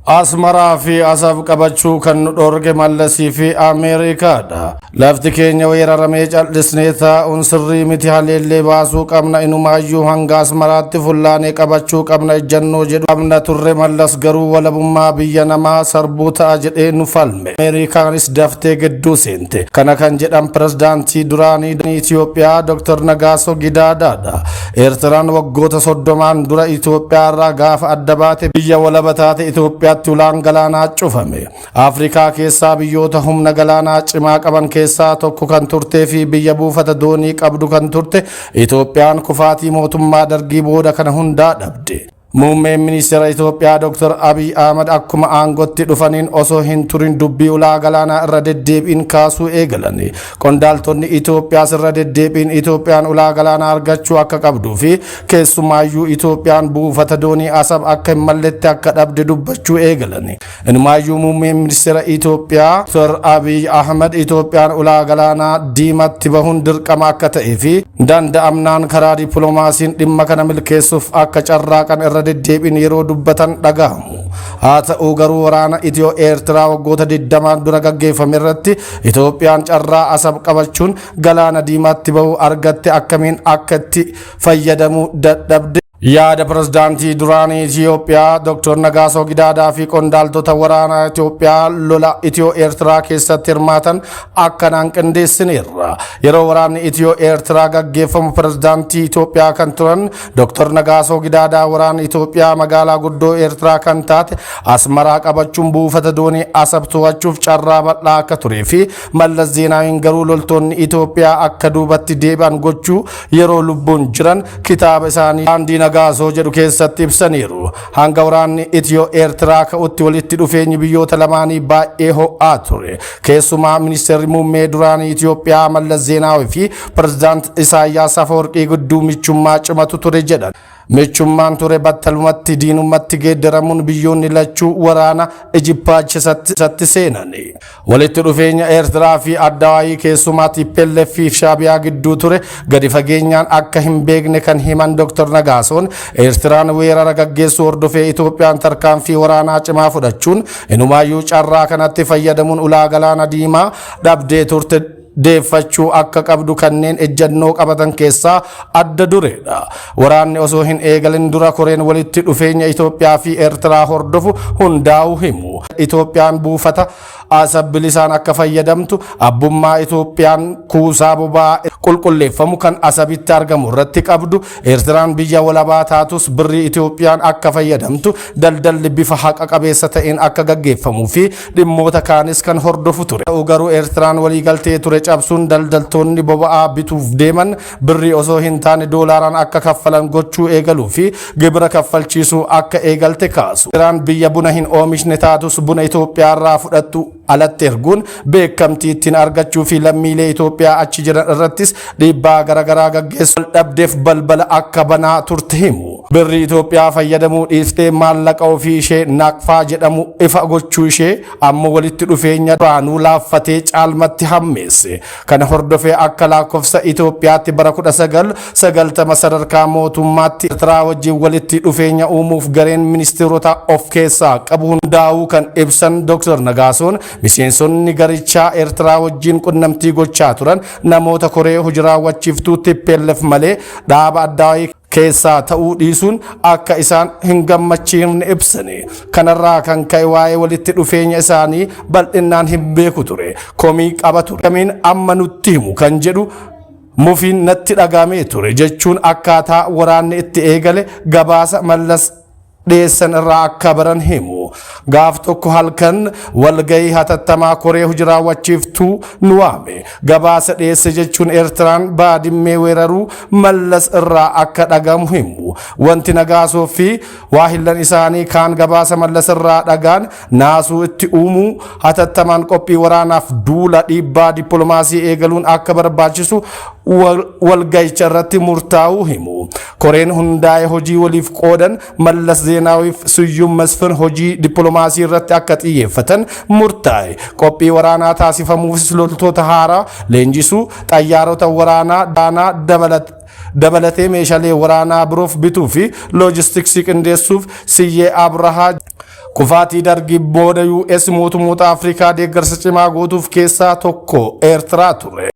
Asmaraa fi Asab qabachuu kan nu dhorge Mallasii fi Ameerikaadha. Lafti keenya weeraramee callisnee taa'uun sirrii miti, haleellee baasuu qabna, inumaayyuu hanga Asmaraatti fullaanee qabachuu qabna ejjannoo jedhu qabna turre. Mallas garuu walabummaa biyya namaa sarbuu ta'a jedhee nu falme. Ameerikaanis daftee gidduu seente. Kana kan jedhan pirezidaantii duraanii Itoophiyaa Dr. Nagaasoo Gidaadaadha. Eertiraan waggoota 30 dura Itoophiyaa irraa gaafa adda baate biyya walaba taate Itoophiyaa ulaan galaanaa cufame. Afrikaa keessaa biyyoota humna galaanaa cimaa qaban keessaa tokko kan turtee fi biyya buufata doonii qabdu kan turte Itoophiyaan kufaatii mootummaa Dargii booda kana hundaa dhabde. Muummeen ministeera Itoophiyaa Dr. Abiy Ahmad akkuma aangotti dhufaniin osoo hin turin dubbii ulaa galaanaa irra deddeebiin kaasuu eegalani. Qondaaltonni Itoophiyaas irra deddeebiin Itoophiyaan ulaa galaanaa argachuu akka qabduu fi keessumaayyuu Itoophiyaan buufata doonii Asab akka hin malletti akka dhabde dubbachuu eegalani. Inumaayyuu muummeen ministeera Itoophiyaa Dr. Abiy Ahmad Itoophiyaan ulaa galaanaa diimatti bahuun dirqama akka ta'ee fi danda'amnaan karaa dippiloomaasiin dhimma kana milkeessuuf akka carraaqan irra deddeebiin yeroo dubbatan dhagahamu. Haa ta'u garuu waraana Itiyoo Eertiraa waggoota 20 dura gaggeeffame irratti Itoophiyaan carraa Asab qabachuun galaana diimaatti bahu argatte akkamiin akka itti fayyadamuu dadhabde. Yaada pirezidaantii duraanii Itoophiyaa Dr. Nagaasoo Gidaadaa fi qondaaltota waraanaa Itoophiyaa lola Itiyoo Eertiraa keessatti hirmaatan akkanaan qindeessineerra. Yeroo waraanni Itiyoo Eertiraa gaggeeffamu pirezidaantii Itoophiyaa kan turan Dr. Nagaasoo Gidaadaa waraana Itoophiyaa magaalaa guddoo Eertiraa kan taate Asmaraa qabachuun buufata doonii Asab to'achuuf carraa bal'aa akka turee fi Mallas Zeenaawiin garuu loltoonni Itoophiyaa akka duubatti deebi'an gochuu yeroo lubbuun jiran kitaaba isaanii Nagaasoo jedhu keessatti ibsaniiru. Hanga waraanni Itiyoo Eertiraa ka'utti walitti dhufeenyi biyyoota lamaanii baay'ee ho'aa ture. Keessumaa ministeerri muummee duraanii Itoophiyaa Mallas Zeenaawii fi pirezidaant Isaayyaas Afeworqii gidduu michummaa cimatu ture jedhan. Michummaan ture battalumatti diinummaatti geeddaramuun biyyoonni lachuu waraana ijibbaachisatti seenani. Walitti dhufeenya Eertiraa fi Addawaayii keessumaatti TPLF fi Shaabiyaa gidduu ture gadi fageenyaan akka hin beekne kan himan Dr. Nagaasoon Eertiraan weerara gaggeessuu hordofee Itoophiyaan tarkaanfii waraanaa cimaa fudhachuun inumaayyuu carraa kanatti fayyadamuun ulaa galaana diimaa dhabdee turte deeffachuu akka qabdu kanneen ejjannoo qabatan keessaa adda dureedha. Waraanni osoo hin eegalin dura koreen walitti dhufeenya Itoophiyaa fi Eertiraa hordofu hundaa'uu himu. Itoophiyaan buufata Asab bilisaan akka fayyadamtu abbummaa Itoophiyaan kuusaa boba'aa qulqulleeffamu kan Asabitti argamu irratti qabdu, Eertiraan biyya walabaa taatus birrii Itoophiyaan akka fayyadamtu, daldalli bifa haqa qabeessa ta'een akka gaggeeffamuu fi dhimmoota kaanis kan hordofu ture. Garuu Eertiraan waliigaltee ture cabsuun daldaltoonni boba'aa bituuf deeman birrii osoo hin taane doolaaraan akka kaffalan gochuu eegaluu fi gibira kaffalchiisuu akka eegalte kaasu. Eertiraan biyya buna hin oomishne taatus buna Itoophiyaa irraa fudhattu alatti erguun beekamtii ittiin argachuu fi lammiilee Itoophiyaa achi jiran irrattis dhiibbaa garaagaraa gaggeessu dhabdeef balbala akka banaa turte himu. Birri Itoophiyaa fayyadamuu dhiiftee maallaqa ofii ishee naqfaa jedhamu ifa gochuu ishee ammoo walitti dhufeenya duraanuu laaffatee caalmatti hammeesse. Kana hordofee akka lakkoofsa Itoophiyaatti bara 1990 sadarkaa mootummaatti Eertiraa wajjin walitti dhufeenya uumuuf gareen ministeerota of keessaa qabu hundaa'uu kan ibsan Dr. Nagaasoon miseensonni garichaa Eertiraa wajjin qunnamtii gochaa turan namoota koree hojii raawwachiiftuu TPLF malee dhaaba Addawaayii keessaa ta'uu dhiisuun akka isaan hin gammachiifne ibsani. Kanarraa kan ka'e waa'ee walitti dhufeenya isaanii bal'inaan hin beeku ture. Komii qaba ture. Kamiin amma nutti himu kan jedhu mufiin natti dhagamee ture jechuun akkaataa waraanni itti eegale gabaasa Mallas dhiyeessan irraa akka baran himu. Gaaf tokko halkan walgahii hatattamaa koree hojii raawwachiiftuu nu waame. Gabaasa dhiyeesse jechuun Eertiraan baadimmee weeraruu Mallas irraa akka dhagamu himu. Wanti Nagaasoo fi waahillan isaanii kaan gabaasa Mallas irraa dhagaan naasuu itti uumuu hatattamaan qophii waraanaaf duula dhiibbaa dippiloomaasii eegaluun akka barbaachisu walgahicha irratti murtaa'uu himu. Koreen hundaa'e hojii waliif qoodan Mallas Zeenaawiif Suyyum Masfin hojii dippiloomaasii irratti akka xiyyeeffatan murtaa'e. Qophii waraanaa taasifamuufis loltoota haaraa leenjisuu, xayyaarota waraanaa daanaa dabalata dabalatee meeshaalee waraanaa biroof bituu fi loojistiksii qindeessuuf Siyyee Abrahaa kufaatii dargii booda US mootummoota Afrikaa deeggarsa cimaa gootuuf keessaa tokko Eertiraa ture.